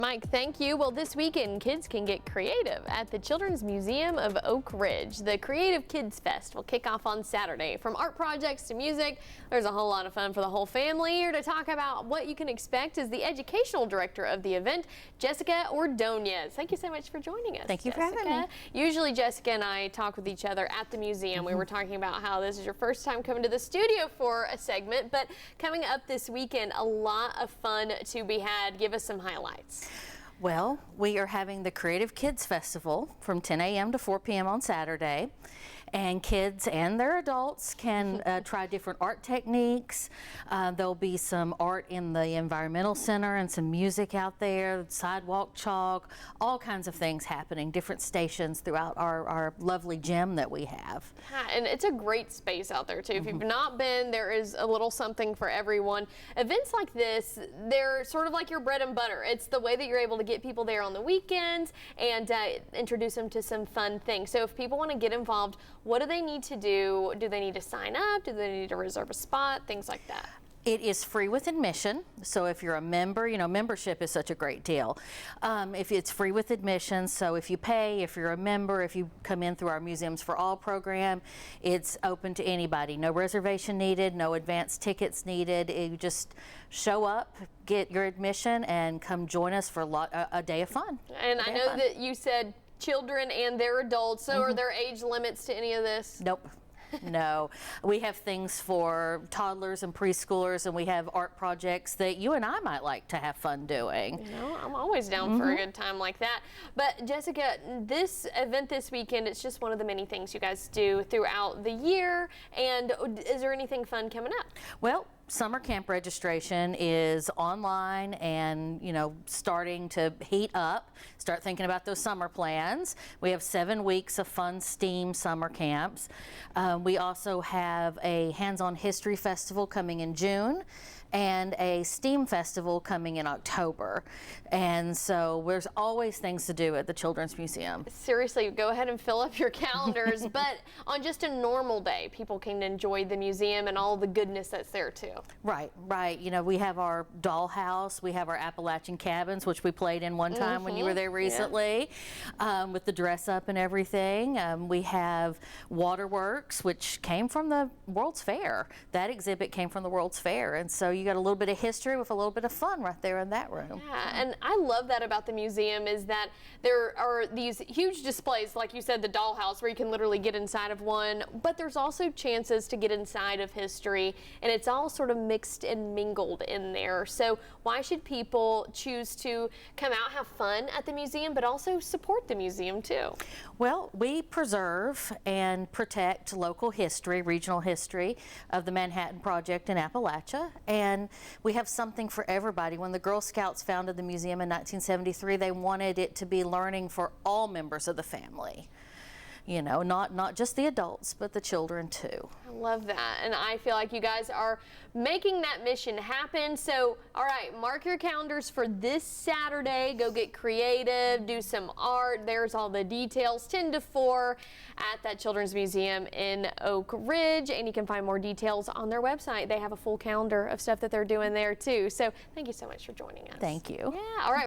Mike, thank you. Well, this weekend, kids can get creative at the Children's Museum of Oak Ridge. The Creative Kids Fest will kick off on Saturday. From art projects to music, there's a whole lot of fun for the whole family. Here to talk about what you can expect is the educational director of the event, Jessica Ordonez. Thank you so much for joining us. Thank you Jessica. for having me. Usually Jessica and I talk with each other at the museum. We were talking about how this is your first time coming to the studio for a segment, but coming up this weekend, a lot of fun to be had. Give us some highlights. Well, we are having the Creative Kids Festival from 10 a.m. to 4 p.m. on Saturday, and kids and their adults can try different art techniques. There'll be some art in the Environmental Center and some music out there, sidewalk chalk, all kinds of things happening, different stations throughout our lovely gym that we have. Yeah, and it's a great space out there too. If you've not been, there is a little something for everyone. Events like this, they're sort of like your bread and butter. It's the way that you're able to get people there on the weekends and introduce them to some fun things. So if people want to get involved, what do they need to do? Do they need to sign up? Do they need to reserve a spot? Things like that. It is free with admission, so if you're a member, you know, membership is such a great deal. If it's free with admission, so if you pay, if you're a member, if you come in through our Museums for All program, it's open to anybody. No reservation needed, no advance tickets needed. You just show up, get your admission, and come join us for a day of fun. And I know that you said children and their adults, so are there age limits to any of this? Nope. No, we have things for toddlers and preschoolers, and we have art projects that you and I might like to have fun doing. You know, I'm always down for a good time like that. But Jessica, this event this weekend, it's just one of the many things you guys do throughout the year. And is there anything fun coming up? Well, summer camp registration is online and, you know, starting to heat up. Start thinking about those summer plans. We have 7 weeks of fun STEAM summer camps. We also have a hands-on history festival coming in June and a STEAM festival coming in October. And so there's always things to do at the Children's Museum. Seriously, go ahead and fill up your calendars. But on just a normal day, people can enjoy the museum and all the goodness that's there too. Right, right. You know, we have our dollhouse, we have our Appalachian cabins, which we played in one time when you were there recently, with the dress up and everything. We have Waterworks, which came from the World's Fair. That exhibit came from the World's Fair, and so you got a little bit of history with a little bit of fun right there in that room. Yeah, and I love that about the museum is that there are these huge displays, like you said, the dollhouse, where you can literally get inside of one, but there's also chances to get inside of history, and it's all sort of mixed and mingled in there. So why should people choose to come out, have fun at the museum, but also support the museum too? Well, we preserve and protect local history, regional history of the Manhattan Project in Appalachia, and we have something for everybody. When the Girl Scouts founded the museum in 1973, they wanted it to be learning for all members of the family. You know, not just the adults, but the children too. I love that, and I feel like you guys are making that mission happen. So, all right, mark your calendars for this Saturday. Go get creative, do some art. There's all the details, 10 to 4 at that Children's Museum in Oak Ridge, and you can find more details on their website. They have a full calendar of stuff that they're doing there too. So, thank you so much for joining us. Thank you. Yeah, all right.